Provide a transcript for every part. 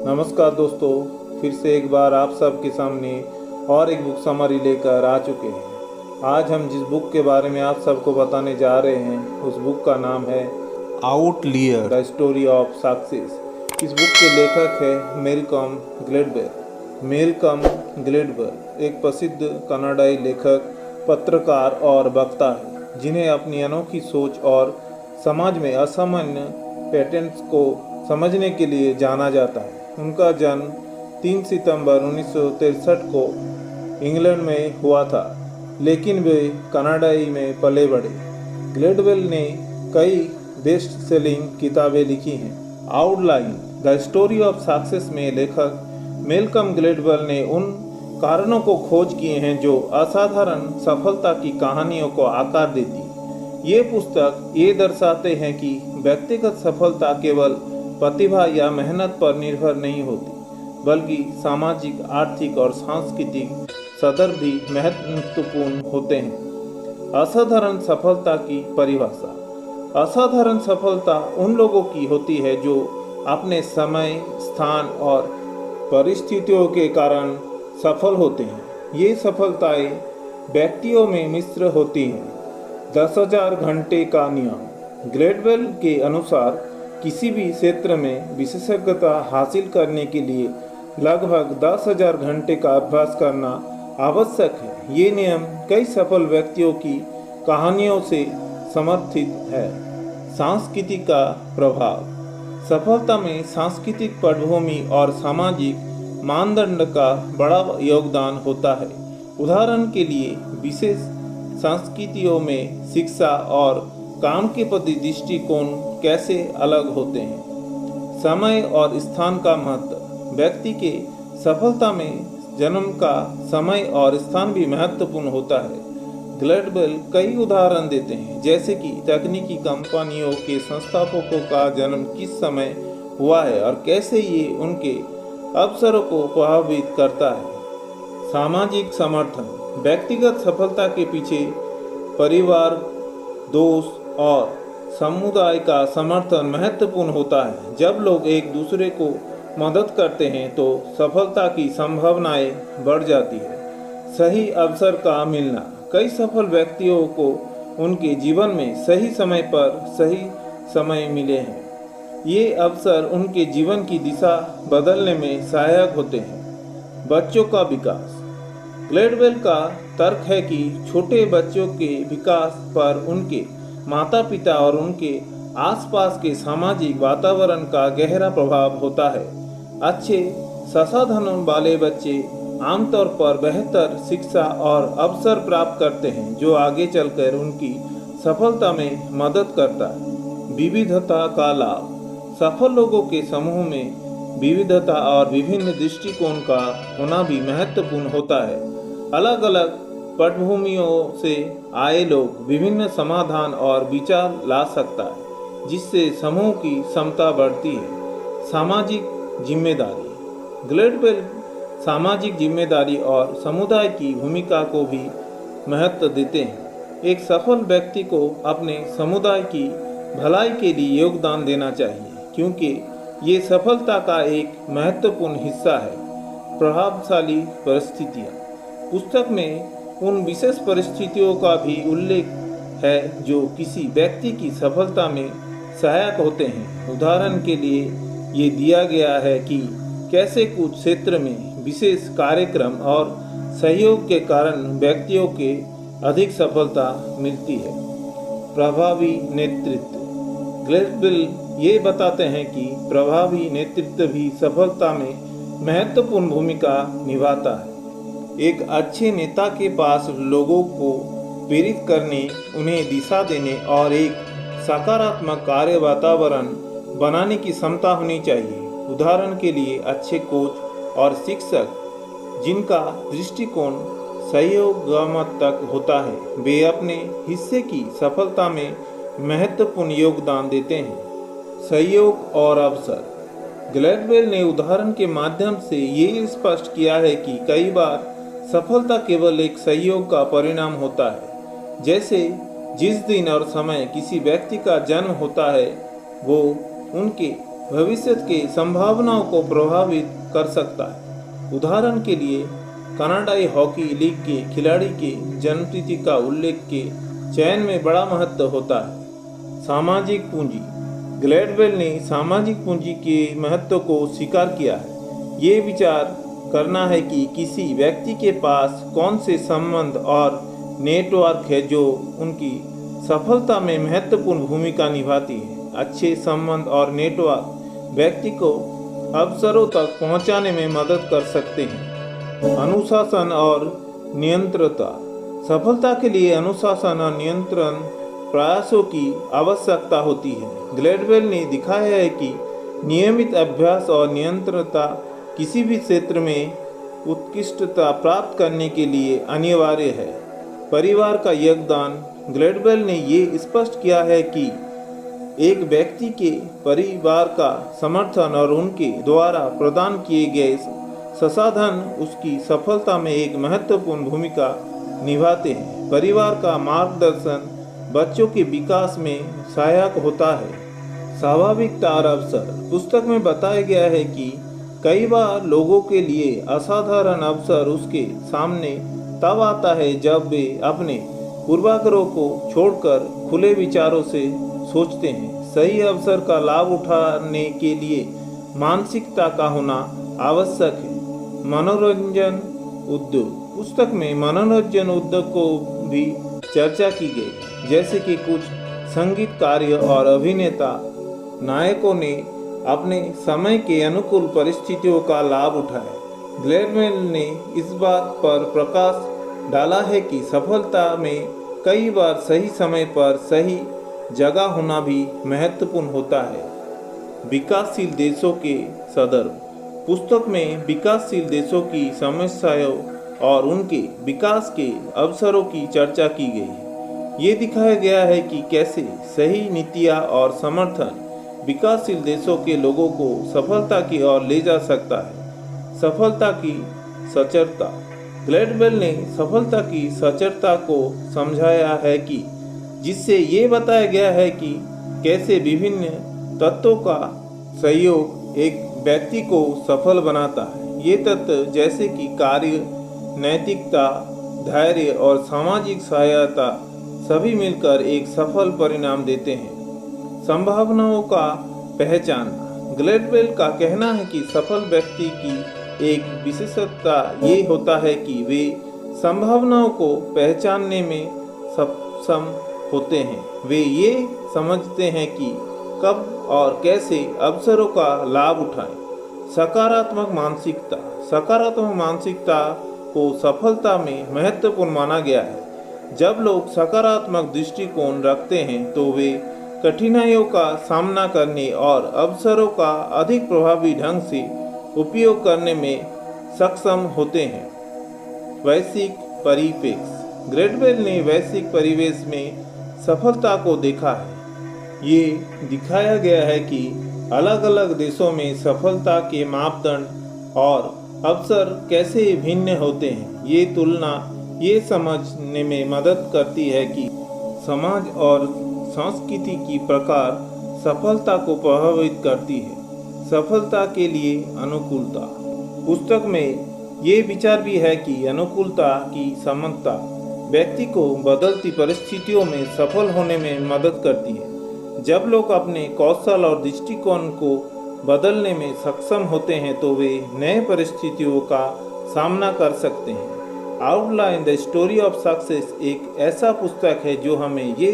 नमस्कार दोस्तों, फिर से एक बार आप सबके सामने और एक बुक समरी लेकर आ चुके हैं। आज हम जिस बुक के बारे में आप सबको बताने जा रहे हैं उस बुक का नाम है outlier. The story of success. इस बुक के लेखक है मैल्कम ग्लैडवेल। मैल्कम ग्लैडवेल एक प्रसिद्ध कनाडाई लेखक, पत्रकार और वक्ता है जिन्हें अपनी अनोखी सोच और समाज में असामान्य पैटर्न्स को समझने के लिए जाना जाता है। उनका जन्म 3 सितंबर 1963 को इंग्लैंड में हुआ था, लेकिन वे कनाडाई में पले बढ़े। ग्लैडवेल ने कई बेस्ट सेलिंग किताबें लिखी हैं। Outline the story of success में लेखक मैल्कम ग्लैडवेल ने उन कारणों को खोज किए हैं जो असाधारण सफलता की कहानियों को आकार देती। ये पुस्तक ये दर्शाते हैं कि व्यक्तिगत सफलता केवल प्रतिभा या मेहनत पर निर्भर नहीं होती, बल्कि सामाजिक, आर्थिक और सांस्कृतिक संदर्भ भी महत्वपूर्ण होते हैं। असाधारण सफलता की परिभाषा। असाधारण सफलता उन लोगों की होती है जो अपने समय, स्थान और परिस्थितियों के कारण सफल होते हैं। ये सफलताएं व्यक्तियों में मिश्र होती हैं। 10,000 घंटे का नियम। ग्लैडवेल के अनुसार किसी भी क्षेत्र में विशेषज्ञता हासिल करने के लिए लगभग 10,000 घंटे का अभ्यास करना आवश्यक है। ये नियम कई सफल व्यक्तियों की कहानियों से समर्थित है। सांस्कृतिक का प्रभाव। सफलता में सांस्कृतिक पृष्ठभूमि और सामाजिक मानदंड का बड़ा योगदान होता है। उदाहरण के लिए, विशेष संस्कृतियों में शिक्षा और काम के प्रति दृष्टिकोण कैसे अलग होते हैं। समय और स्थान का महत्व। व्यक्ति के सफलता में जन्म का समय और स्थान भी महत्वपूर्ण होता है। ग्लैडवेल कई उदाहरण देते हैं, जैसे कि तकनीकी कंपनियों के संस्थापकों का जन्म किस समय हुआ है और कैसे ये उनके अवसरों को प्रभावित करता है। सामाजिक समर्थन। व्यक्तिगत सफलता के पीछे परिवार, दोस्त और समुदाय का समर्थन महत्वपूर्ण होता है। जब लोग एक दूसरे को मदद करते हैं तो सफलता की संभावनाएं बढ़ जाती है। सही अवसर का मिलना। कई सफल व्यक्तियों को उनके जीवन में सही समय पर सही समय मिले हैं। ये अवसर उनके जीवन की दिशा बदलने में सहायक होते हैं। बच्चों का विकास। ग्लैडवेल का तर्क है कि छोटे बच्चों के विकास पर उनके माता पिता और उनके आसपास के सामाजिक वातावरण का गहरा प्रभाव होता है। अच्छे संसाधनों वाले बच्चे आमतौर पर बेहतर शिक्षा और अवसर प्राप्त करते हैं, जो आगे चलकर उनकी सफलता में मदद करता है। विविधता का लाभ। सफल लोगों के समूह में विविधता और विभिन्न दृष्टिकोण का होना भी महत्वपूर्ण होता है। अलग अलग पृष्ठभूमियों से आए लोग विभिन्न समाधान और विचार ला सकता है, जिससे समूह की क्षमता बढ़ती है। सामाजिक जिम्मेदारी। ग्लैडवेल सामाजिक जिम्मेदारी और समुदाय की भूमिका को भी महत्व देते हैं। एक सफल व्यक्ति को अपने समुदाय की भलाई के लिए योगदान देना चाहिए, क्योंकि ये सफलता का एक महत्वपूर्ण हिस्सा है। प्रभावशाली परिस्थितियाँ। पुस्तक में उन विशेष परिस्थितियों का भी उल्लेख है जो किसी व्यक्ति की सफलता में सहायक होते हैं। उदाहरण के लिए ये दिया गया है कि कैसे कुछ क्षेत्र में विशेष कार्यक्रम और सहयोग के कारण व्यक्तियों के अधिक सफलता मिलती है। प्रभावी नेतृत्व। ग्लैडवेल ये बताते हैं कि प्रभावी नेतृत्व भी सफलता में महत्वपूर्ण भूमिका निभाता है। एक अच्छे नेता के पास लोगों को प्रेरित करने, उन्हें दिशा देने और एक सकारात्मक कार्य वातावरण बनाने की क्षमता होनी चाहिए। उदाहरण के लिए, अच्छे कोच और शिक्षक जिनका दृष्टिकोण सहयोगात्मक होता है, वे अपने हिस्से की सफलता में महत्वपूर्ण योगदान देते हैं। सहयोग और अवसर। ग्लैडवेल ने उदाहरण के माध्यम से ये स्पष्ट किया है कि कई बार सफलता केवल एक सहयोग का परिणाम होता है। जैसे जिस दिन और समय किसी व्यक्ति का जन्म होता है, वो उनके भविष्य के संभावनाओं को प्रभावित कर सकता है। उदाहरण के लिए कनाडाई हॉकी लीग के खिलाड़ी के जन्मतिथि का उल्लेख के चयन में बड़ा महत्व होता है। सामाजिक पूंजी। ग्लैडवेल ने सामाजिक पूंजी के महत्व को स्वीकार किया है। ये विचार करना है कि किसी व्यक्ति के पास कौन से संबंध और नेटवर्क है जो उनकी सफलता में महत्वपूर्ण भूमिका निभाती है। अच्छे संबंध और नेटवर्क व्यक्ति को अवसरों तक पहुंचाने में मदद कर सकते हैं। अनुशासन और नियंत्रणता। सफलता के लिए अनुशासन और नियंत्रण प्रयासों की आवश्यकता होती है। ग्लैडवेल ने दिखाया है कि नियमित अभ्यास और नियंत्रणता किसी भी क्षेत्र में उत्कृष्टता प्राप्त करने के लिए अनिवार्य है। परिवार का योगदान। ग्लैडवेल ने ये स्पष्ट किया है कि एक व्यक्ति के परिवार का समर्थन और उनके द्वारा प्रदान किए गए संसाधन उसकी सफलता में एक महत्वपूर्ण भूमिका निभाते हैं। परिवार का मार्गदर्शन बच्चों के विकास में सहायक होता है। स्वाभाविकता और अवसर। पुस्तक में बताया गया है कि कई बार लोगों के लिए असाधारण अवसर उसके सामने तब आता है जब वे अपने पूर्वाग्रहों को छोड़कर खुले विचारों से सोचते हैं। सही अवसर का लाभ उठाने के लिए मानसिकता का होना आवश्यक है। मनोरंजन उद्योग। पुस्तक में मनोरंजन उद्योग को भी चर्चा की गई, जैसे कि कुछ संगीत कार्य और अभिनेता नायकों ने अपने समय के अनुकूल परिस्थितियों का लाभ उठाया। ग्लैडवेल ने इस बात पर प्रकाश डाला है कि सफलता में कई बार सही समय पर सही जगह होना भी महत्वपूर्ण होता है। विकासशील देशों के संदर्भ। पुस्तक में विकासशील देशों की समस्याओं और उनके विकास के अवसरों की चर्चा की गई है। ये दिखाया गया है कि कैसे सही नीतियाँ और समर्थन विकासशील देशों के लोगों को सफलता की ओर ले जा सकता है। सफलता की सचरता। ग्लैडवेल ने सफलता की सचरता को समझाया है कि जिससे ये बताया गया है कि कैसे विभिन्न तत्वों का सहयोग एक व्यक्ति को सफल बनाता है। ये तत्व जैसे कि कार्य, नैतिकता, धैर्य और सामाजिक सहायता सभी मिलकर एक सफल परिणाम देते हैं। संभावनाओं का पहचानना। ग्लैडवेल का कहना है कि सफल व्यक्ति की एक विशेषता ये होता है कि वे संभावनाओं को पहचानने में सक्षम होते हैं। वे ये समझते हैं कि कब और कैसे अवसरों का लाभ उठाएं। सकारात्मक मानसिकता। सकारात्मक मानसिकता को सफलता में महत्वपूर्ण माना गया है। जब लोग सकारात्मक दृष्टिकोण रखते हैं तो वे कठिनाइयों का सामना करने और अवसरों का अधिक प्रभावी ढंग से उपयोग करने में सक्षम होते हैं। वैश्विक परिप्रेक्ष्य। ग्लैडवेल ने वैश्विक परिवेश में सफलता को देखा है। ये दिखाया गया है कि अलग अलग देशों में सफलता के मापदंड और अवसर कैसे भिन्न होते हैं। ये तुलना ये समझने में मदद करती है कि समाज और संस्कृति की प्रकार सफलता को प्रभावित करती है। सफलता के लिए अनुकूलता। पुस्तक में ये विचार भी है कि अनुकूलता की समता व्यक्ति को बदलती परिस्थितियों में सफल होने में मदद करती है। जब लोग अपने कौशल और दृष्टिकोण को बदलने में सक्षम होते हैं तो वे नए परिस्थितियों का सामना कर सकते हैं। Outline the story of success एक ऐसा पुस्तक है जो हमें ये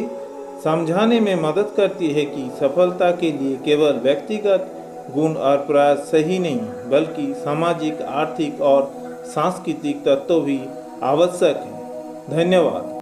समझाने में मदद करती है कि सफलता के लिए केवल व्यक्तिगत गुण और प्रयास सही नहीं, बल्कि सामाजिक, आर्थिक और सांस्कृतिक तत्व भी आवश्यक हैं। धन्यवाद।